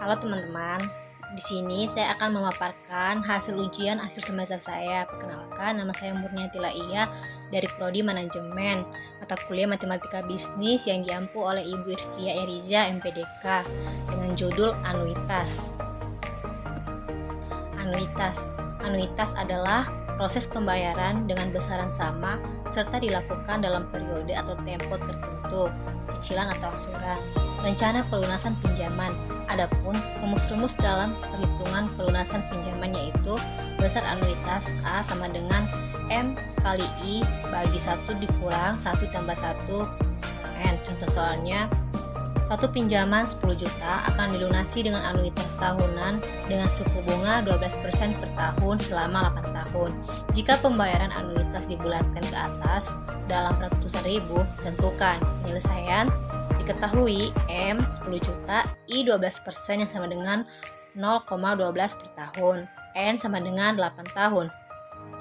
Halo teman-teman, di sini saya akan memaparkan hasil ujian akhir semester saya. Perkenalkan, nama saya Murniati Laia dari Prodi Manajemen, mata kuliah Matematika Bisnis yang diampu oleh Ibu Irvia Eriza MPDK dengan judul Anuitas. Anuitas adalah proses pembayaran dengan besaran sama serta dilakukan dalam periode atau tempo tertentu, cicilan atau angsuran. Rencana pelunasan pinjaman. Adapun rumus-rumus dalam perhitungan pelunasan pinjaman yaitu besar anuitas A sama dengan M kali I bagi 1 dikurang 1 tambah 1 N. Contoh soalnya, suatu pinjaman 10 juta akan dilunasi dengan anuitas tahunan dengan suku bunga 12% per tahun selama 8 tahun. Jika pembayaran anuitas dibulatkan ke atas dalam ratusan ribu, tentukan penyelesaian. Diketahui M 10 juta, I 12% yang sama dengan 0,12 per tahun, N sama dengan 8 tahun.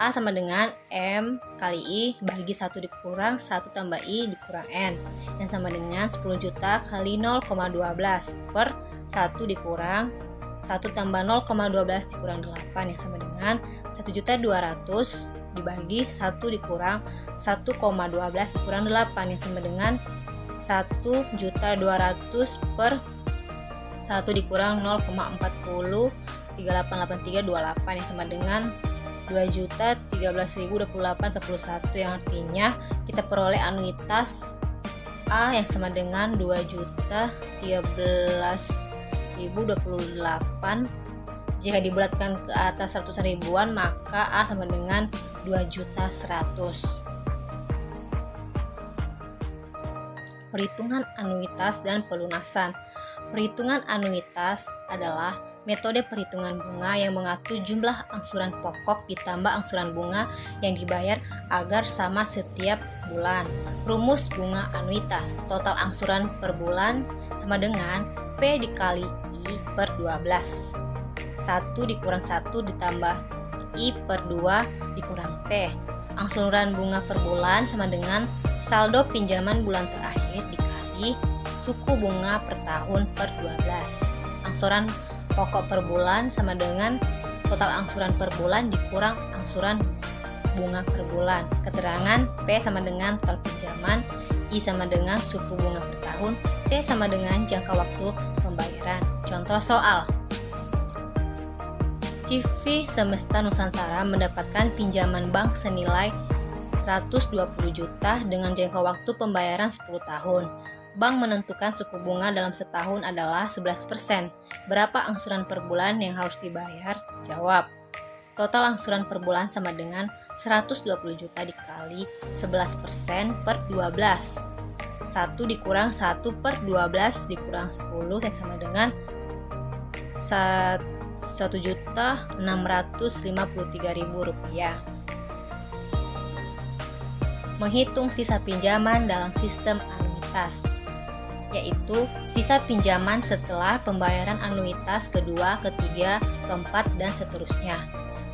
A sama dengan M kali I bagi 1 dikurang 1 tambah I dikurang N yang sama dengan 10 juta kali 0,12 per 1 dikurang 1 tambah 0,12 dikurang 8 yang sama dengan 1.200.000 dibagi 1 dikurang 1,12 dikurang 8 yang sama dengan 1.200.000 per 1 dikurang 0,40 388328 yang sama dengan 2.013.028 yang artinya kita peroleh anuitas A yang sama dengan 2.013.028. Jika dibulatkan ke atas ratusan ribuan, maka A sama dengan 2.100.000. Perhitungan anuitas dan pelunasan. Perhitungan anuitas adalah metode perhitungan bunga yang mengatur jumlah angsuran pokok ditambah angsuran bunga yang dibayar agar sama setiap bulan. Rumus bunga anuitas, total angsuran per bulan sama dengan P dikali I per 12. 1 dikurang 1 ditambah I per 2 dikurang T. Angsuran bunga per bulan sama dengan saldo pinjaman bulan terakhir dikali suku bunga per tahun per 12. Angsuran pokok per bulan sama dengan total angsuran per bulan dikurang angsuran bunga per bulan. Keterangan P sama dengan total pinjaman, I sama dengan suku bunga per tahun, T sama dengan jangka waktu pembayaran. Contoh soal. CV Semesta Nusantara mendapatkan pinjaman bank senilai 120 juta dengan jangka waktu pembayaran 10 tahun. Bank menentukan suku bunga dalam setahun adalah 11%. Berapa angsuran per bulan yang harus dibayar? Jawab. Total angsuran per bulan sama dengan 120 juta dikali 11% per 12. 1 dikurang 1 per 12 dikurang 10 yang sama dengan 1.653.000 rupiah. Menghitung sisa pinjaman dalam sistem anuitas, yaitu sisa pinjaman setelah pembayaran anuitas kedua, ketiga, keempat, dan seterusnya.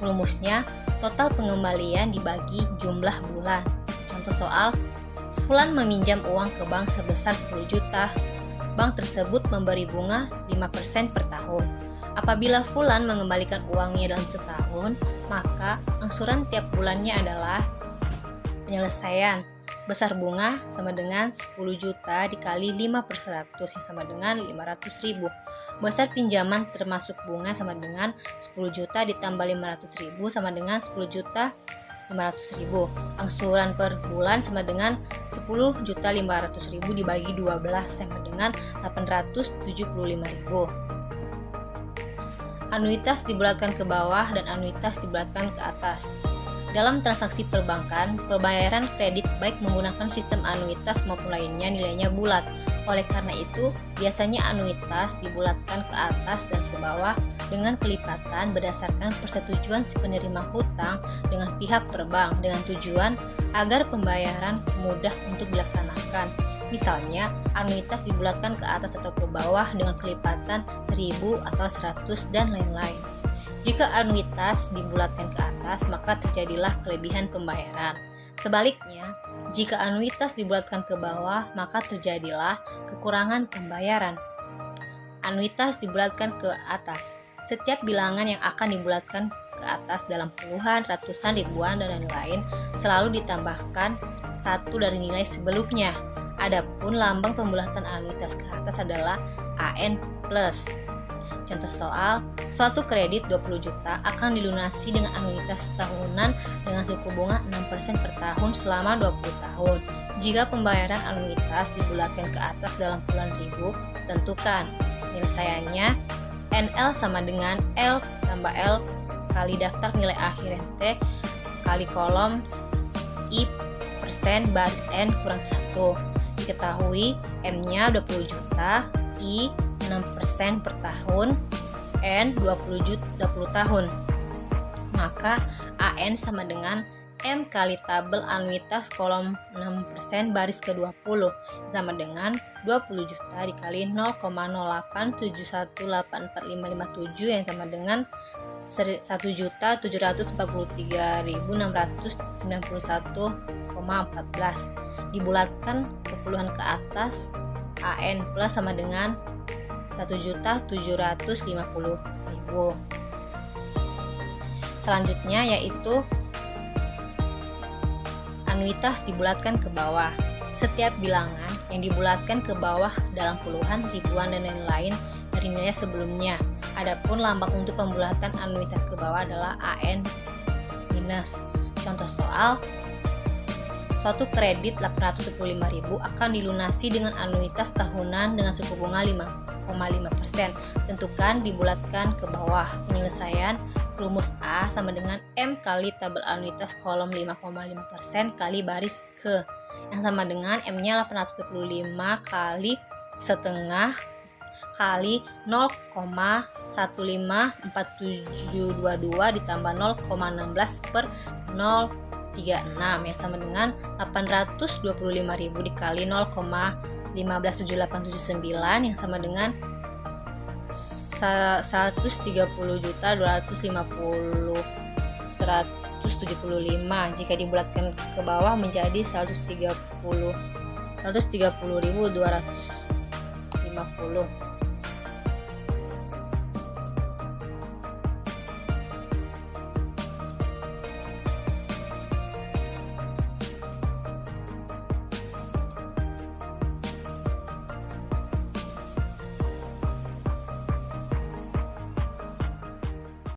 Rumusnya, total pengembalian dibagi jumlah bulan. Contoh soal, Fulan meminjam uang ke bank sebesar 10 juta. Bank tersebut memberi bunga 5% per tahun. Apabila Fulan mengembalikan uangnya dalam setahun, maka angsuran tiap bulannya adalah penyelesaian. Besar bunga sama dengan 10 juta dikali 5 per 100 yang sama dengan 500.000. Besar pinjaman termasuk bunga sama dengan 10 juta ditambah 500.000 sama dengan 10 juta 500.000. Angsuran per bulan sama dengan 10.500.000 dibagi 12 sama dengan 875.000. Anuitas dibulatkan ke bawah dan anuitas dibulatkan ke atas. Dalam transaksi perbankan, pembayaran kredit baik menggunakan sistem anuitas maupun lainnya nilainya bulat. Oleh karena itu, biasanya anuitas dibulatkan ke atas dan ke bawah dengan kelipatan berdasarkan persetujuan si penerima hutang dengan pihak perbank dengan tujuan agar pembayaran mudah untuk dilaksanakan. Misalnya, anuitas dibulatkan ke atas atau ke bawah dengan kelipatan 1000 atau 100 dan lain-lain. Jika anuitas dibulatkan ke atas, maka terjadilah kelebihan pembayaran. Sebaliknya, jika anuitas dibulatkan ke bawah, maka terjadilah kekurangan pembayaran. Anuitas dibulatkan ke atas. Setiap bilangan yang akan dibulatkan ke atas dalam puluhan, ratusan, ribuan, dan lain-lain selalu ditambahkan satu dari nilai sebelumnya. Adapun lambang pembulatan anuitas ke atas adalah AN+. Contoh soal, suatu kredit 20 juta akan dilunasi dengan anuitas tahunan dengan suku bunga 6% per tahun selama 20 tahun. Jika pembayaran anuitas dibulatkan ke atas dalam puluhan ribu, tentukan penyelesaiannya. NL sama dengan L tambah L kali daftar nilai akhir T kali kolom I persen baris N kurang 1. Diketahui M-nya 20 juta, I 6% per tahun, N 20 tahun. Maka AN sama dengan M kali tabel anuitas kolom 6% baris ke-20 sama dengan 20 juta dikali 0,08718457 yang sama dengan 1.743.691,14 dibulatkan ke puluhan ke atas. AN plus sama dengan 1.750.000. Selanjutnya yaitu anuitas dibulatkan ke bawah. Setiap bilangan yang dibulatkan ke bawah dalam puluhan, ribuan, dan lain-lain dari nilai sebelumnya. Adapun lambang untuk pembulatan anuitas ke bawah adalah AN-. Contoh soal, suatu kredit 825.000 akan dilunasi dengan anuitas tahunan dengan suku bunga 5,5%. Tentukan dibulatkan ke bawah. Penyelesaian rumus A sama dengan M kali tabel anuitas kolom 5,5% kali baris ke, yang sama dengan M-nya 825 kali setengah kali 0,154722 ditambah 0,16 per 036 yang sama dengan 825.000 dikali 0,157879 yang sama dengan 130.250.175. Jika dibulatkan ke bawah menjadi 130.250.